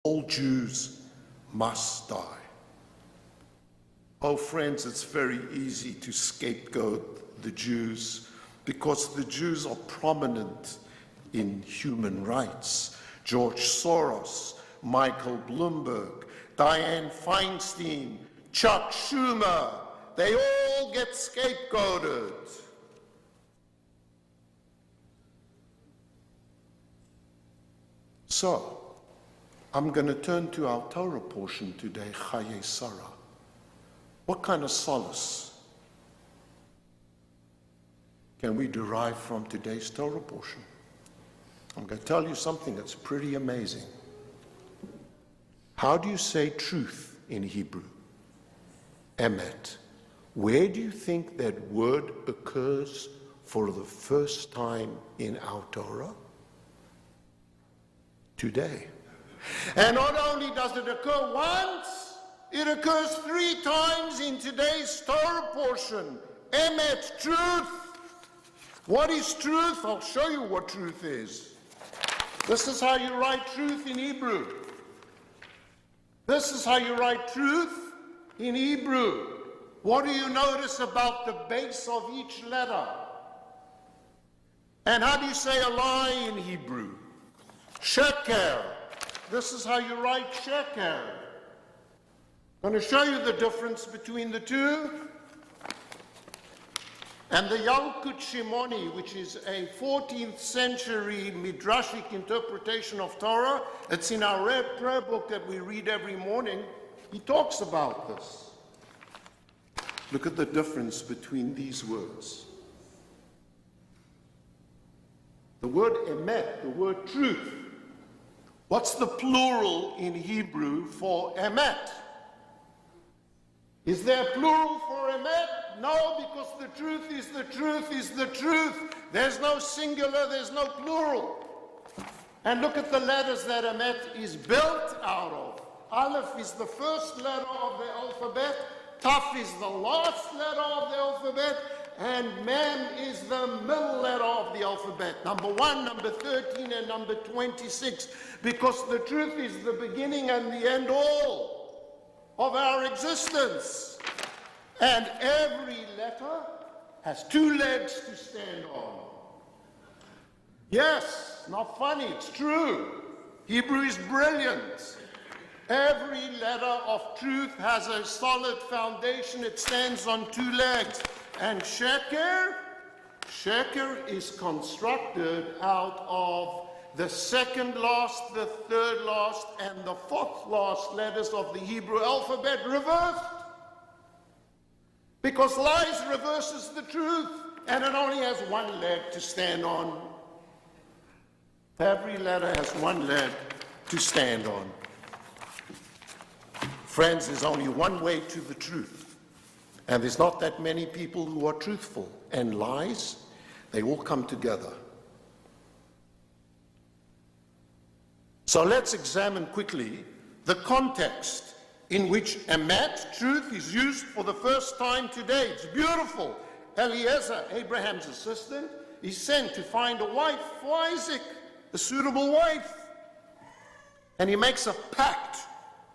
all Jews must die. Oh, friends, it's very easy to scapegoat the Jews because the Jews are prominent in human rights. George Soros, Michael Bloomberg, Dianne Feinstein, Chuck Schumer, they all get scapegoated. So, I'm going to turn to our Torah portion today, Chaye Sarah. What kind of solace can we derive from today's Torah portion? I'm going to tell you something that's pretty amazing. How do you say truth in Hebrew? Emet. Where do you think that word occurs for the first time in our Torah? Today. And not only does it occur once, it occurs 3 times in today's Torah portion. Emet, truth. What is truth? I'll show you what truth is. This is how you write truth in Hebrew. This is how you write truth in Hebrew. What do you notice about the base of each letter? And how do you say a lie in Hebrew? Sheker. This is how you write sheker. I'm going to show you the difference between the two. And the Yalkut Shimoni, which is a 14th century midrashic interpretation of Torah, it's in our prayer book that we read every morning, he talks about this. Look at the difference between these words. The word emet, the word truth. What's the plural in Hebrew for emet? Is there a plural for emet? No, because the truth is the truth is the truth. There's no singular, there's no plural. And look at the letters that emet is built out of. Aleph is the first letter of the alphabet, Taf is the last letter of the alphabet, and Mem is the middle letter of the alphabet. Number 1, number 13, and number 26. Because the truth is the beginning and the end all of our existence. And every letter has 2 legs to stand on. Yes, not funny, it's true. Hebrew is brilliant. Every letter of truth has a solid foundation. It stands on 2 legs. And sheker is constructed out of the second last, the third last, and the fourth last letters of the Hebrew alphabet reversed. Because lies reverses the truth, and it only has 1 leg to stand on. Every letter has 1 leg to stand on. Friends, there's only one way to the truth. And there's not that many people who are truthful. And lies, they all come together. So let's examine quickly the context in which emet, truth, is used for the first time today. It's beautiful. Eliezer, Abraham's assistant, is sent to find a wife for Isaac, a suitable wife. And he makes a pact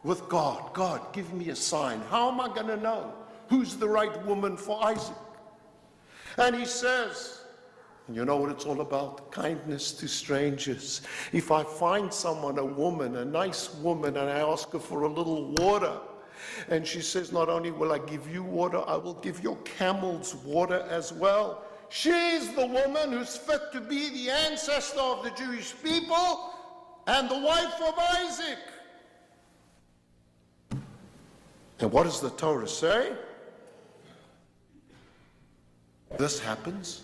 with God. God, give me a sign. How am I going to know who's the right woman for Isaac? And he says, and you know what it's all about? Kindness to strangers. If I find someone, a woman, a nice woman, and I ask her for a little water, and she says, not only will I give you water, I will give your camels water as well. She's the woman who's fit to be the ancestor of the Jewish people and the wife of Isaac. And what does the Torah say? This happens.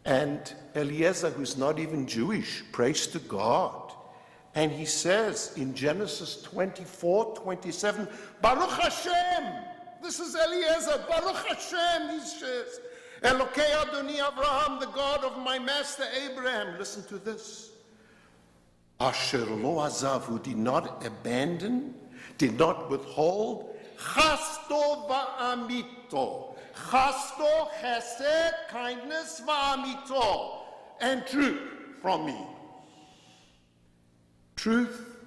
And Eliezer, who's not even Jewish, prays to God. And he says in Genesis 24:27, Baruch Hashem. This is Eliezer. Baruch Hashem, he says. Elokei Adoni Abraham, the God of my master Abraham. Listen to this. Asher lo azav, who did not abandon, did not withhold, chasto va'amito. Chasto, chesed, kindness, va'amito, and truth from me. Truth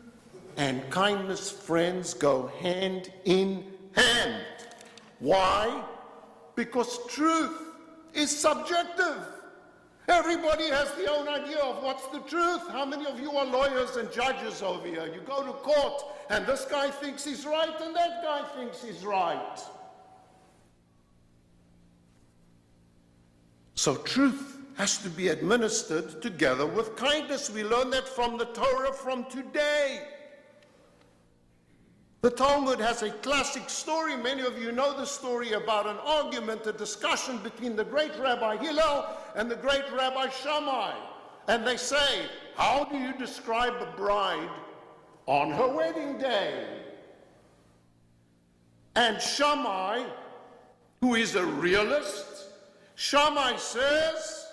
and kindness, friends, go hand in hand. Why? Because truth is subjective. Everybody has their own idea of what's the truth. How many of you are lawyers and judges over here? You go to court and this guy thinks he's right and that guy thinks he's right. So truth has to be administered together with kindness. We learn that from the Torah from today. The Talmud has a classic story. Many of you know the story about an argument, a discussion between the great Rabbi Hillel and the great Rabbi Shammai. And they say, how do you describe a bride on her wedding day? And Shammai, who is a realist, Shammai says,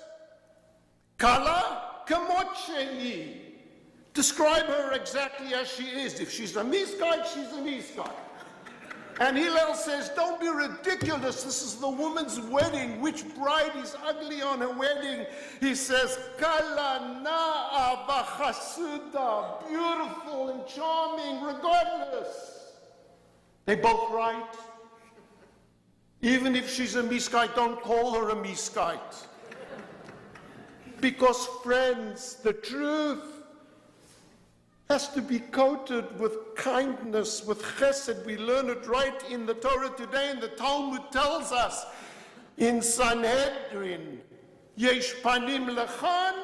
Kala kamot shehi. Describe her exactly as she is. If she's a misguide, she's a misguide. And Hillel says, don't be ridiculous. This is the woman's wedding. Which bride is ugly on her wedding? He says, Kala na'a v'chasuda, beautiful and charming, regardless. They both right. Even if she's a misguide, don't call her a misguide. Because, friends, the truth has to be coated with kindness, with chesed. We learn it right in the Torah today, and the Talmud tells us in Sanhedrin, Yesh panim lechan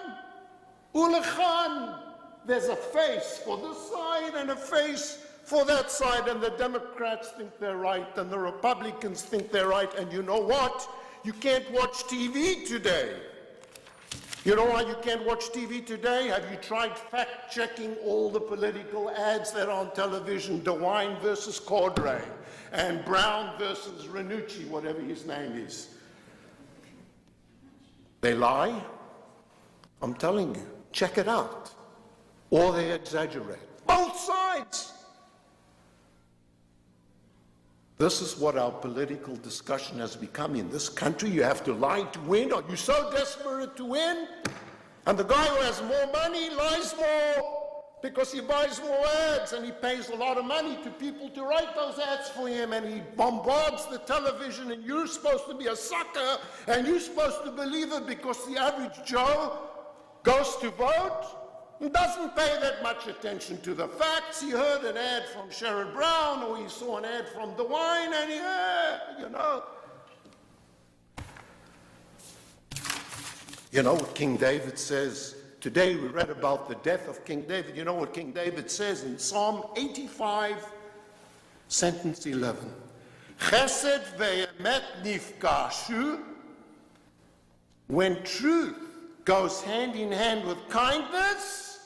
ulechan. There's a face for this side and a face for that side, and the Democrats think they're right, and the Republicans think they're right, and you know what? You can't watch TV today. You know why you can't watch TV today? Have you tried fact-checking all the political ads that are on television? DeWine versus Cordray, and Brown versus Ranucci, whatever his name is. They lie? I'm telling you, check it out. Or they exaggerate. Both sides. This is what our political discussion has become in this country. You have to lie to win. Are you so desperate to win? And the guy who has more money lies more because he buys more ads and he pays a lot of money to people to write those ads for him, and he bombards the television, and you're supposed to be a sucker and you're supposed to believe it because the average Joe goes to vote. He doesn't pay that much attention to the facts. He heard an ad from Sherrod Brown, or he saw an ad from DeWine, and he, you know. You know what King David says? Today we read about the death of King David. You know what King David says in Psalm 85, sentence 11. Chesed ve'emet nifkashu. When truth goes hand in hand with kindness,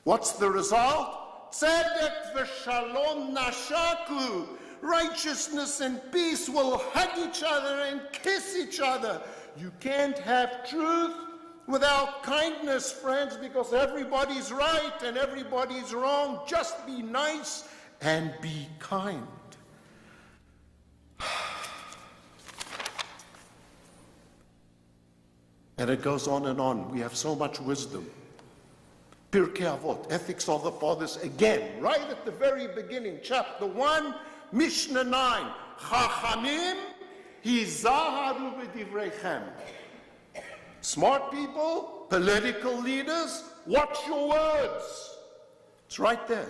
what's the result? Tzedek v'shalom nashaku. Righteousness and peace will hug each other and kiss each other. You can't have truth without kindness, friends, because everybody's right and everybody's wrong. Just be nice and be kind. And it goes on and on. We have so much wisdom. Pirkei Avot, Ethics of the Fathers, again, right at the very beginning, chapter 1, Mishnah 9. Chachamim hizaharu b'divreichem. Smart people, political leaders, watch your words. It's right there.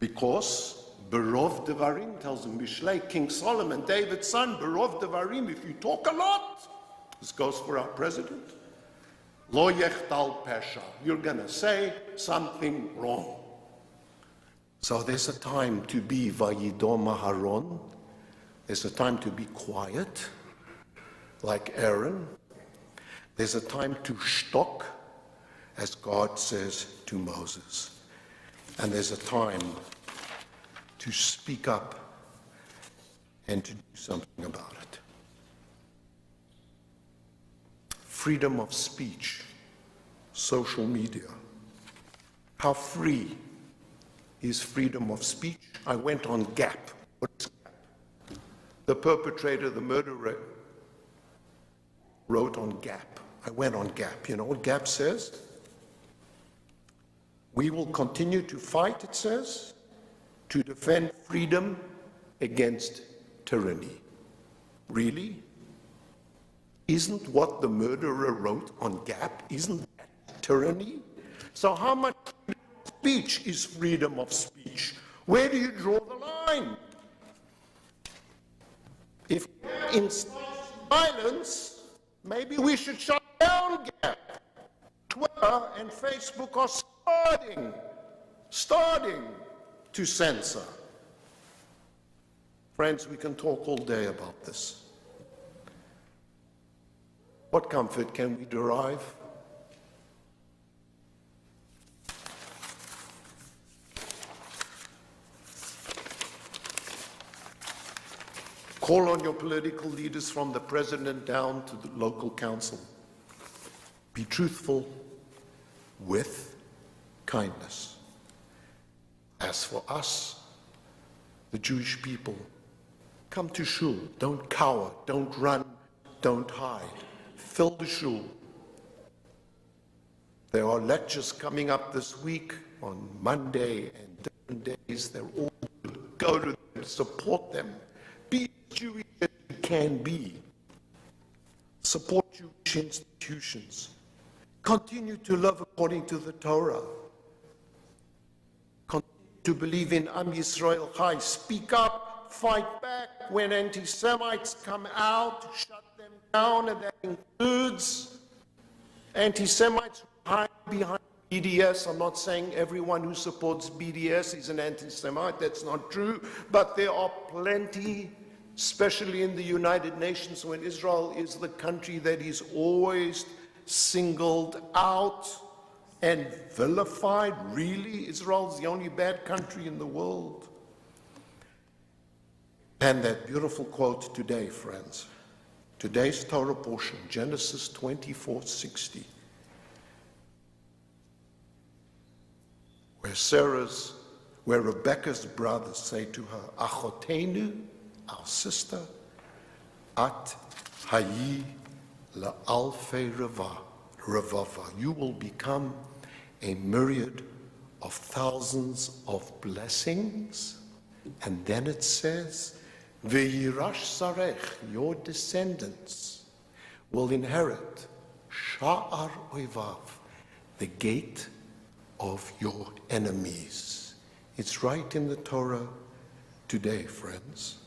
Because Berov Devarim tells him, Mishlei, King Solomon, David's son, Berov Devarim, if you talk a lot, this goes for our president, Lo yechtal pesha, you're going to say something wrong. So there's a time to be vayidom aharon. There's a time to be quiet, like Aaron. There's a time to shtok, as God says to Moses. And there's a time to speak up and to do something about it. Freedom of speech, social media. How free is freedom of speech? I went on Gap. What's Gap? The perpetrator, the murderer, wrote on Gap. I went on Gap. You know what Gap says? We will continue to fight, it says, to defend freedom against tyranny. Really? Isn't what the murderer wrote on Gap, isn't that tyranny? So how much speech is freedom of speech? Where do you draw the line? If in silence, maybe we should shut down Gap. Twitter and Facebook are starting to censor. Friends, we can talk all day about this. What comfort can we derive? Call on your political leaders from the president down to the local council. Be truthful with kindness. As for us, the Jewish people, come to shul. Don't cower, don't run, don't hide. Fill the shul. There are lectures coming up this week on Monday and different days. They're all good. Go to them, support them. Be as Jewish as you can be. Support Jewish institutions. Continue to love according to the Torah. Continue to believe in Am Yisrael Chai. Speak up, fight back when anti-Semites come out, shut them down, and that includes anti-Semites who hide behind BDS. I'm not saying everyone who supports BDS is an anti-Semite, that's not true, but there are plenty, especially in the United Nations, when Israel is the country that is always singled out and vilified. Really? Israel's the only bad country in the world. And that beautiful quote today, friends. Today's Torah portion, Genesis 24:60, where Rebecca's brothers say to her, Achotenu, our sister, at hayi la'alfei revava. You will become a myriad of thousands of blessings. And then it says, Ve'yirash sarech, your descendants will inherit sha'ar oivav, the gate of your enemies. It's right in the Torah today, friends.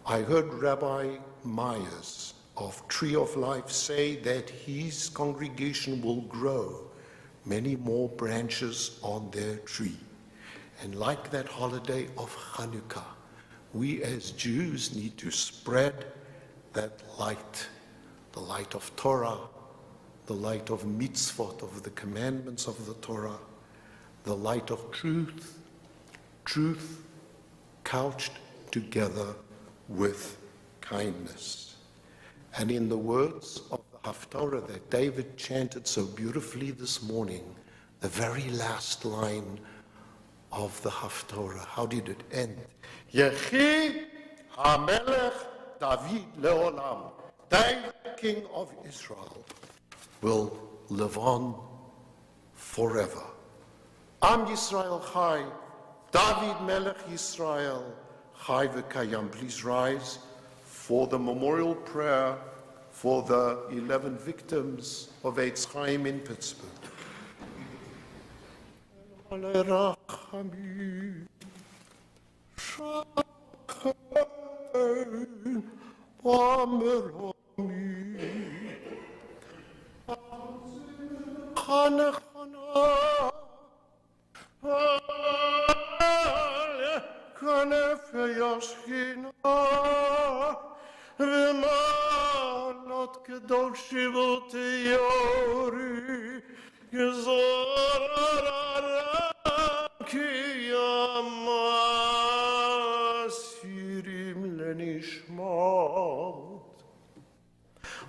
I heard Rabbi Myers of Tree of Life say that his congregation will grow many more branches on their tree. And like that holiday of Hanukkah, we as Jews need to spread that light, the light of Torah, the light of mitzvot, of the commandments of the Torah, the light of truth, truth couched together with kindness. And in the words of the Haftarah that David chanted so beautifully this morning, the very last line of the Haftarah, how did it end? Yechi HaMelech David Leolam. David, King of Israel, will live on forever. Am Yisrael Chai, David Melech Yisrael, Chai v'Kayam. Please rise for the memorial prayer for the 11 victims of Eitz Chaim in Pittsburgh.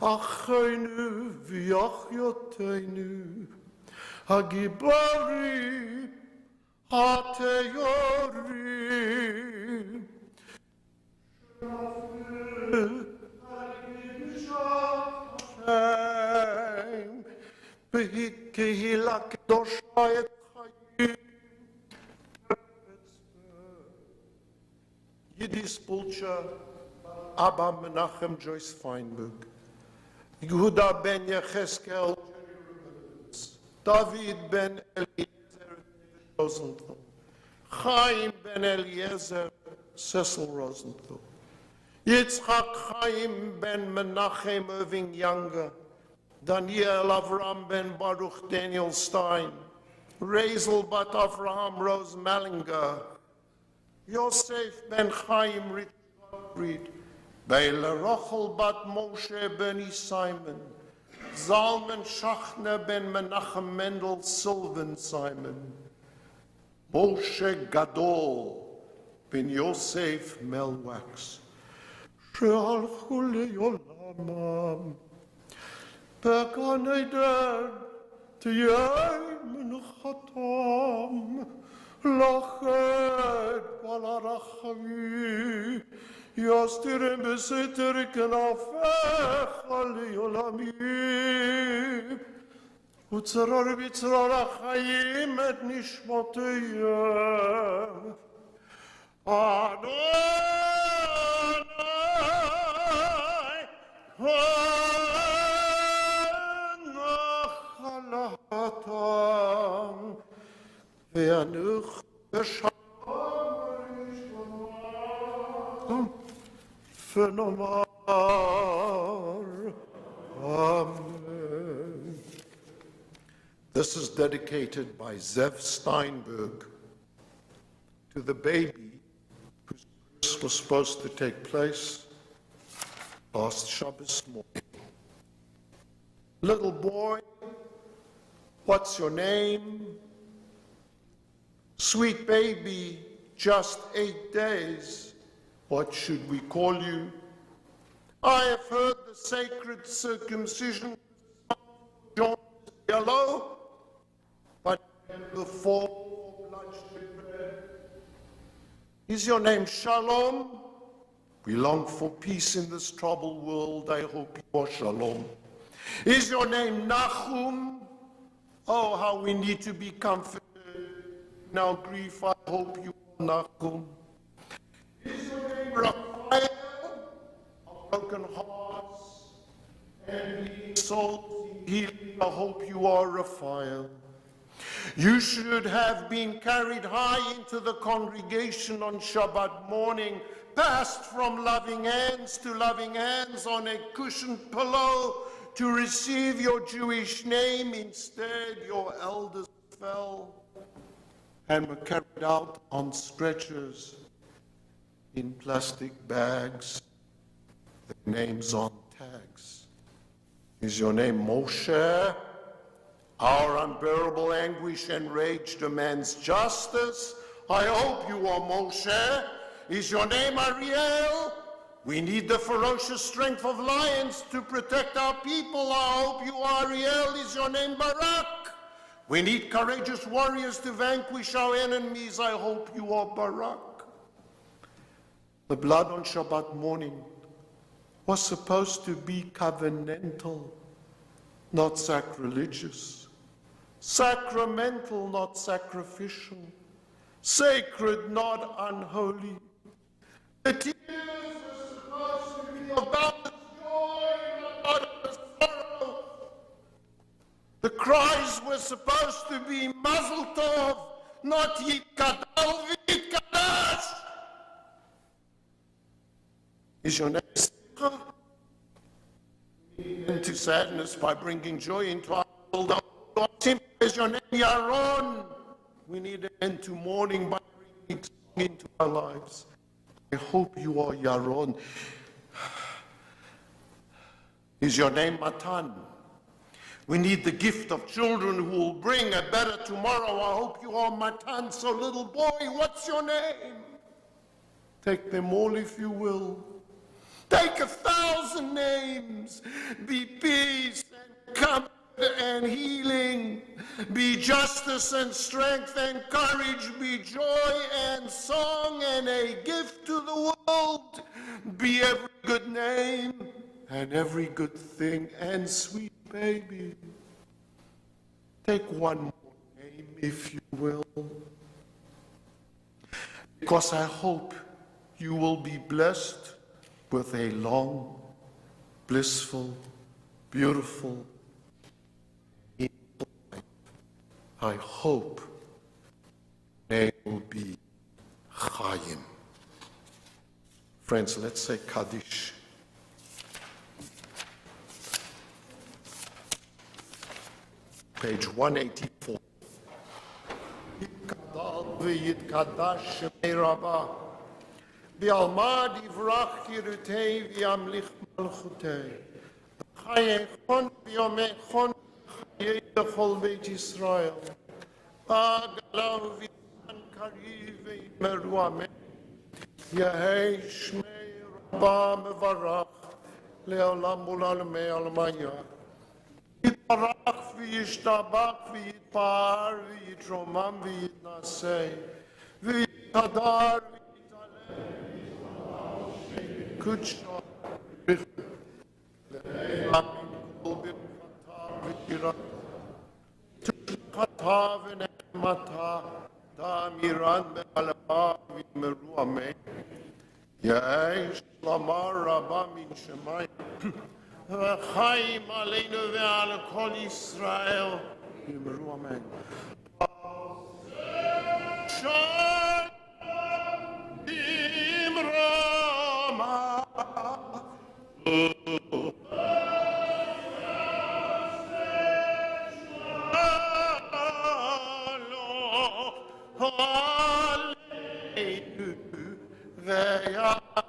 Achaynu v'yachyotaynu hagibari hateyori behikehila kedosha et Yidis Pulcher, Abba Menachem Joyce Feinberg, Yehuda ben Yecheskel, David ben Eliezer Rosenthal, Chaim ben Eliezer Cecil Rosenthal, Yitzchak Chaim ben Menachem Irving Younger, Daniel Avram ben Baruch Daniel Stein, Razel bat Avraham Rose Malinger, Yosef ben Chaim Richard Gottfried, Bela Rochel bat Moshe ben Simon, Zalman Shachner ben Menachem Mendel Sylvan Simon, Moshe Gadol ben Yosef Melwax, Shealchu le'olamam, Began Eder Tiyei Menuchatam, Lachet Balarachami, Yastirem Beseter Kenafech Le'olamim, Utzarar Bitzrar Achayim et Nishmateyem, Ve'anuch v'shalom v'nomar Amen. This is dedicated by Zev Steinberg to the baby whose birth was supposed to take place last Shabbos morning. Little boy, what's your name? Sweet baby, just 8 days, what should we call you? I have heard the sacred circumcision John yellow, but the four bloodshed bread. Is your name Shalom? We long for peace in this troubled world. I hope you are Shalom. Is your name Nachum? Oh, how we need to be comforted in our grief. I hope you are Nachum. Is your name Raphael? Of broken hearts and bleeding souls in healing. I hope you are Raphael. You should have been carried high into the congregation on Shabbat morning, passed from loving hands to loving hands on a cushioned pillow to receive your Jewish name. Instead, your elders fell and were carried out on stretchers in plastic bags, their names on tags. Is your name Moshe? Our unbearable anguish and rage demands justice. I hope you are Moshe. Is your name Ariel? We need the ferocious strength of lions to protect our people. I hope you are Ariel. Is your name Barak? We need courageous warriors to vanquish our enemies. I hope you are Barak. The blood on Shabbat morning was supposed to be covenantal, not sacrilegious. Sacramental, not sacrificial. Sacred, not unholy. The tears were supposed to be about the joy, not about the sorrow. The cries were supposed to be mazel tov, not yitkadal v'yitkadash. Is your name Simcha? Into sadness by bringing joy into our world. Simcha is your name Yaron. We need an end to mourning by bringing song into our lives. I hope you are Yaron. Is your name Matan? We need the gift of children who will bring a better tomorrow. I hope you are Matan. So little boy, what's your name? Take them all if you will. Take 1,000 names. Be peace and comfort and healing. Be justice and strength and courage. Be joy and song and a gift to the world. Be every good name and every good thing. And sweet baby, take one more name, if you will, because I hope you will be blessed with a long, blissful, beautiful life. I hope they will be Chaim. Friends, let's say Kaddish. Page 184. Yitkadal v'yitkadash shemei Rabbah, v'alma divrach kirutei v'yamlich malchutei, v'chayechon v'yomechon v'chayei l'chol beit Yisrael, v'agalav v'yitzan kari v'yimeru amen, yehei shmei Rabbah mevarach, le'olam u'lalmei almaya. יתברך וישתבח ויתפאר ויתרומם ויתנשא ויתהדר ויתעלה קודשו לעילוי כל ברכתה ושירתה תשלחתה ונחמתה תאמירן בעלמה ויאמרו אמן. יהי שלמה רבה מן שמיים וחיים עלינו ועל כל ישראל, יאמרו אמן. שלום במרומה שלום עלינו ועל